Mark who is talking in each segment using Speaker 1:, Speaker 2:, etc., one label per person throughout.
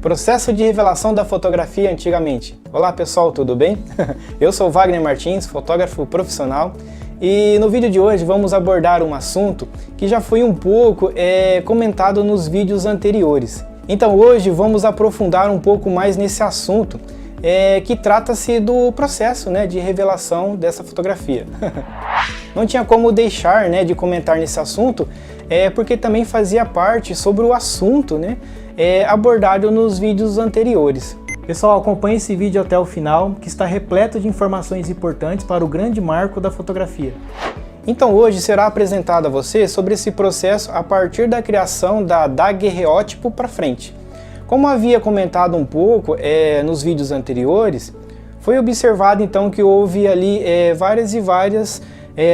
Speaker 1: Processo de revelação da fotografia antigamente. Olá pessoal, tudo bem? Eu sou Wagner Martins, fotógrafo profissional, e no vídeo de hoje vamos abordar um assunto que já foi um pouco comentado nos vídeos anteriores. Então hoje vamos aprofundar um pouco mais nesse assunto, que trata-se do processo de revelação dessa fotografia. Não tinha como deixar de comentar nesse assunto, porque também fazia parte sobre o assunto abordado nos vídeos anteriores.
Speaker 2: Pessoal, acompanhe esse vídeo até o final, que está repleto de informações importantes para o grande marco da fotografia.
Speaker 1: Então hoje será apresentado a você sobre esse processo a partir da criação da daguerreótipo para frente. Como havia comentado um pouco nos vídeos anteriores, foi observado então que houve ali várias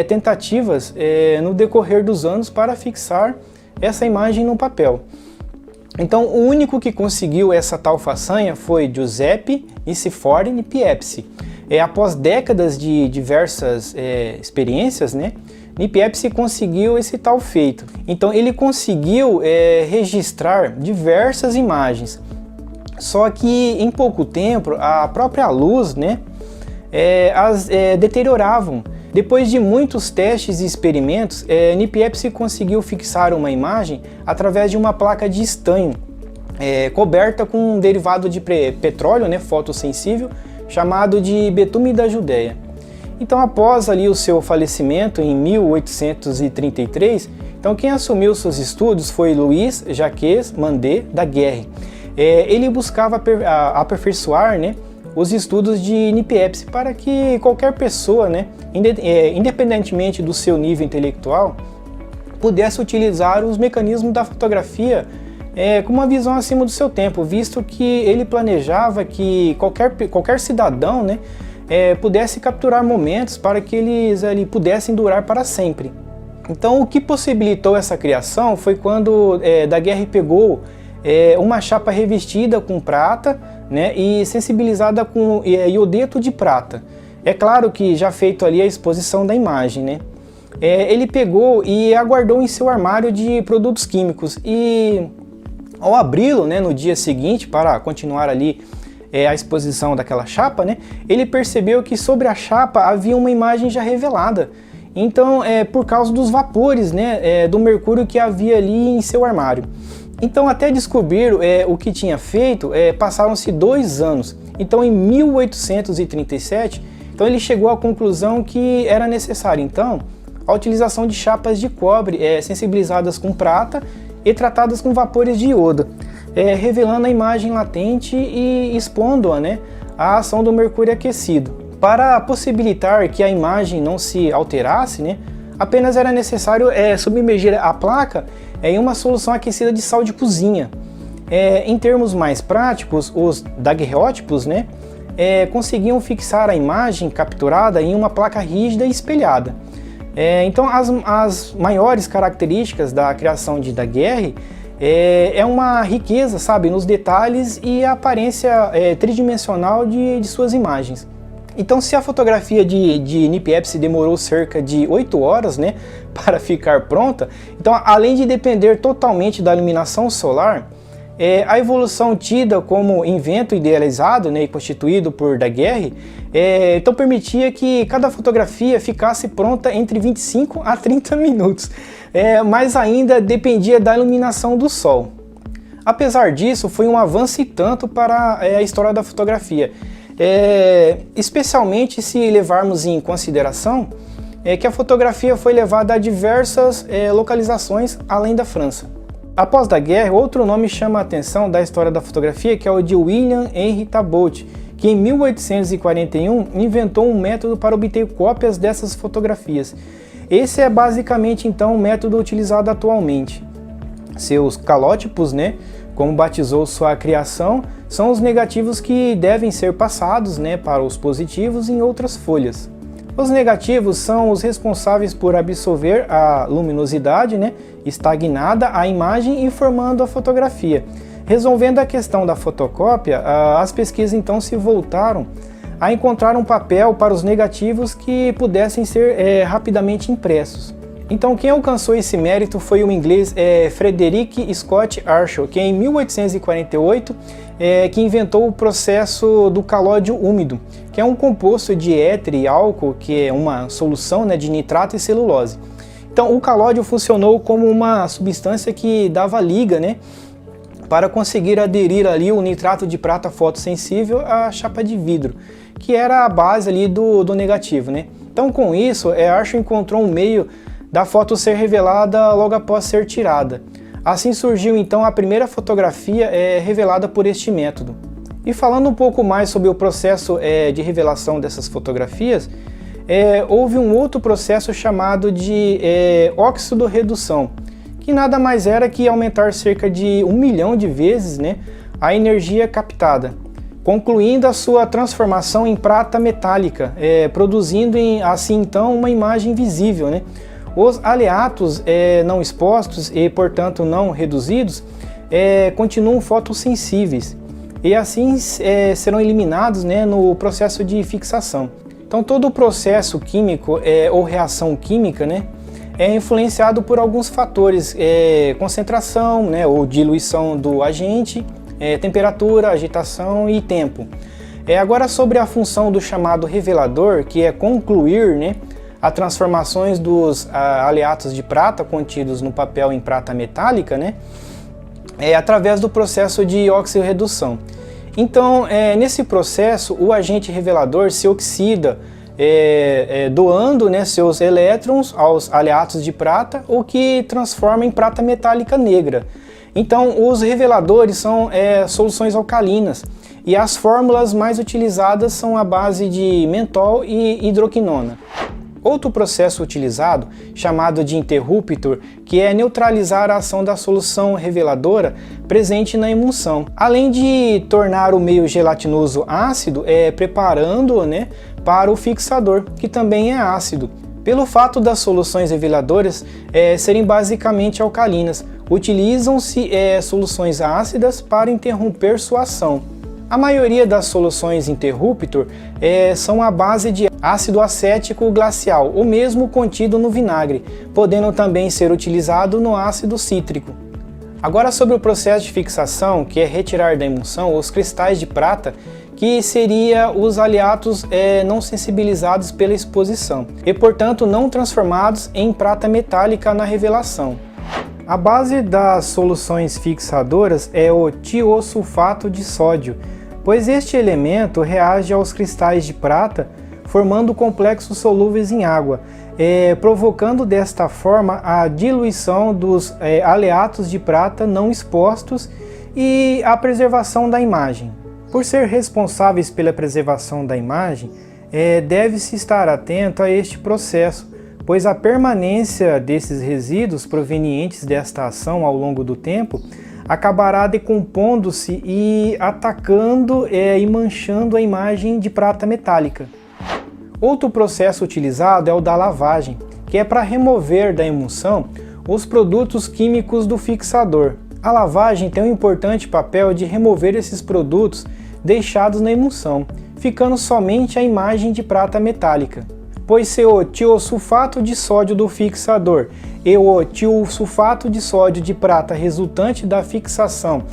Speaker 1: tentativas no decorrer dos anos para fixar essa imagem no papel. Então o único que conseguiu essa tal façanha foi Giuseppe Nicifori Niepce. Após décadas de diversas experiências, Niepce conseguiu esse tal feito. Então ele conseguiu registrar diversas imagens, só que em pouco tempo a própria luz as deterioravam. Depois de muitos testes e experimentos, Niepce conseguiu fixar uma imagem através de uma placa de estanho coberta com um derivado de petróleo fotossensível chamado de betume da Judéia. Então após ali o seu falecimento em 1833, então quem assumiu seus estudos foi Louis Jacques Mandé Daguerre. Ele buscava aperfeiçoar os estudos de Niepce para que qualquer pessoa, independentemente do seu nível intelectual, pudesse utilizar os mecanismos da fotografia com uma visão acima do seu tempo, visto que ele planejava que qualquer cidadão pudesse capturar momentos para que eles ali pudessem durar para sempre. Então o que possibilitou essa criação foi quando Daguerre pegou uma chapa revestida com prata e sensibilizada com iodeto de prata. É claro que já feito ali a exposição da imagem, ele pegou e aguardou em seu armário de produtos químicos e ao abri-lo no dia seguinte para continuar ali a exposição daquela chapa, ele percebeu que sobre a chapa havia uma imagem já revelada. Então por causa dos vapores do mercúrio que havia ali em seu armário. Então até descobrir o que tinha feito, passaram-se 2 anos. Então em 1837, então ele chegou à conclusão que era necessário então a utilização de chapas de cobre sensibilizadas com prata e tratadas com vapores de iodo, revelando a imagem latente e expondo-a à ação do mercúrio aquecido. Para possibilitar que a imagem não se alterasse, apenas era necessário submergir a placa em uma solução aquecida de sal de cozinha. Em termos mais práticos, os daguerreótipos conseguiam fixar a imagem capturada em uma placa rígida e espelhada. Então as maiores características da criação de Daguerre é uma riqueza, nos detalhes e a aparência tridimensional de suas imagens. Então se a fotografia de Niepce demorou cerca de 8 horas para ficar pronta, então além de depender totalmente da iluminação solar, a evolução tida como invento idealizado e constituído por Daguerre, então permitia que cada fotografia ficasse pronta entre 25 a 30 minutos, mas ainda dependia da iluminação do sol. Apesar disso, foi um avanço e tanto para a história da fotografia, especialmente se levarmos em consideração que a fotografia foi levada a diversas localizações além da França. Após Daguerre, outro nome chama a atenção da história da fotografia, que é o de William Henry Tabot, que em 1841 inventou um método para obter cópias dessas fotografias. Esse é basicamente então o método utilizado atualmente. Seus calótipos, como batizou sua criação, são os negativos que devem ser passados para os positivos em outras folhas. Os negativos são os responsáveis por absorver a luminosidade estagnada à imagem e formando a fotografia. Resolvendo a questão da fotocópia, as pesquisas então se voltaram a encontrar um papel para os negativos que pudessem ser rapidamente impressos. Então quem alcançou esse mérito foi o inglês Frederick Scott Archer, que em 1848 que inventou o processo do calódio úmido, que é um composto de éter e álcool, que é uma solução, né, de nitrato e celulose. Então o calódio funcionou como uma substância que dava liga, né, para conseguir aderir ali o nitrato de prata fotossensível à chapa de vidro, que era a base ali do negativo, né? Então com isso, Archer encontrou um meio da foto ser revelada logo após ser tirada. Assim surgiu então a primeira fotografia revelada por este método. E falando um pouco mais sobre o processo de revelação dessas fotografias, houve um outro processo chamado de óxido-redução, que nada mais era que aumentar cerca de 1 milhão de vezes, né, a energia captada, concluindo a sua transformação em prata metálica, produzindo assim então uma imagem visível, né? Os aleatos não expostos e, portanto, não reduzidos continuam fotossensíveis e assim serão eliminados, né, no processo de fixação. Então todo o processo químico ou reação química, né, é influenciado por alguns fatores, concentração, né, ou diluição do agente, temperatura, agitação e tempo. Agora sobre a função do chamado revelador, que é concluir, né, as transformações dos aleatos de prata contidos no papel em prata metálica, né, através do processo de oxirredução. Então, nesse processo, o agente revelador se oxida, doando, né, seus elétrons aos aleatos de prata, o que transforma em prata metálica negra. Então, os reveladores são soluções alcalinas e as fórmulas mais utilizadas são a base de mentol e hidroquinona. Outro processo utilizado, chamado de interruptor, que é neutralizar a ação da solução reveladora presente na emulsão, além de tornar o meio gelatinoso ácido, preparando-o, né, para o fixador, que também é ácido. Pelo fato das soluções reveladoras serem basicamente alcalinas, utilizam-se soluções ácidas para interromper sua ação. A maioria das soluções interruptor são à base de ácido acético glacial, ou mesmo contido no vinagre, podendo também ser utilizado no ácido cítrico. Agora sobre o processo de fixação, que é retirar da emulsão os cristais de prata, que seria os aleatos não sensibilizados pela exposição, e portanto não transformados em prata metálica na revelação. A base das soluções fixadoras é o tiosulfato de sódio, pois este elemento reage aos cristais de prata formando complexos solúveis em água, provocando desta forma a diluição dos aleatos de prata não expostos e a preservação da imagem. Por ser responsáveis pela preservação da imagem, deve-se estar atento a este processo, pois a permanência desses resíduos provenientes desta ação ao longo do tempo acabará decompondo-se e atacando e manchando a imagem de prata metálica. Outro processo utilizado é o da lavagem, que é para remover da emulsão os produtos químicos do fixador. A lavagem tem um importante papel de remover esses produtos deixados na emulsão, ficando somente a imagem de prata metálica. Pois se o tiosulfato de sódio do fixador e o tiosulfato de sódio de prata resultante da fixação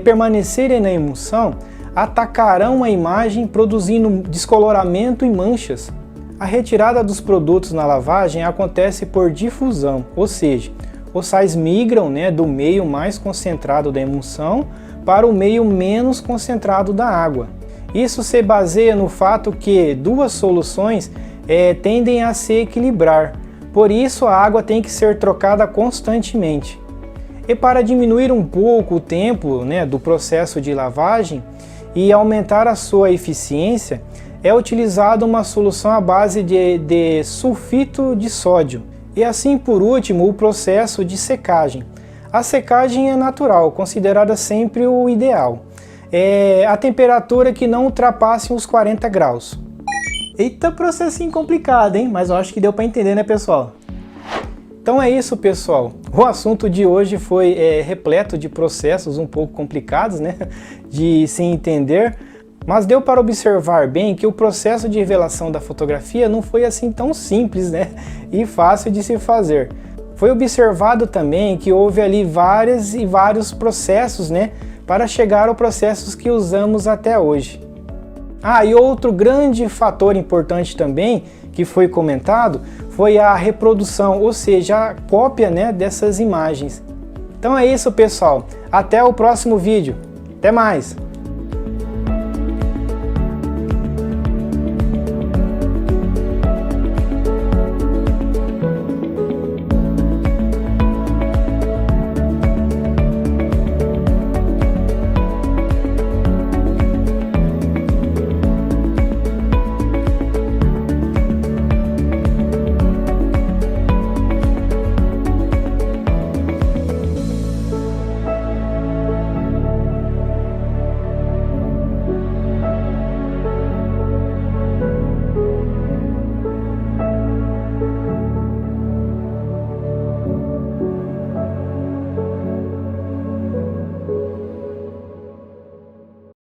Speaker 1: permanecerem na emulsão, atacarão a imagem produzindo descoloramento e manchas. A retirada dos produtos na lavagem acontece por difusão, ou seja, os sais migram, né, do meio mais concentrado da emulsão para o meio menos concentrado da água. Isso se baseia no fato que duas soluções tendem a se equilibrar, por isso a água tem que ser trocada constantemente. E para diminuir um pouco o tempo, né, do processo de lavagem e aumentar a sua eficiência, é utilizada uma solução à base de sulfito de sódio. E assim, por último, o processo de secagem. A secagem é natural, considerada sempre o ideal. A temperatura que não ultrapasse os 40 graus.
Speaker 2: Eita, processinho complicado, hein? Mas eu acho que deu para entender, né, pessoal?
Speaker 1: Então é isso, pessoal. O assunto de hoje foi repleto de processos um pouco complicados, né, de se entender, Mas deu para observar bem que o processo de revelação da fotografia não foi assim tão simples, né? E fácil de se fazer. Foi observado também que houve ali vários processos, né? Para chegar aos processos que usamos até hoje. E outro grande fator importante também, que foi comentado, foi a reprodução, ou seja, a cópia, né, dessas imagens. Então é isso, pessoal. Até o próximo vídeo. Até mais!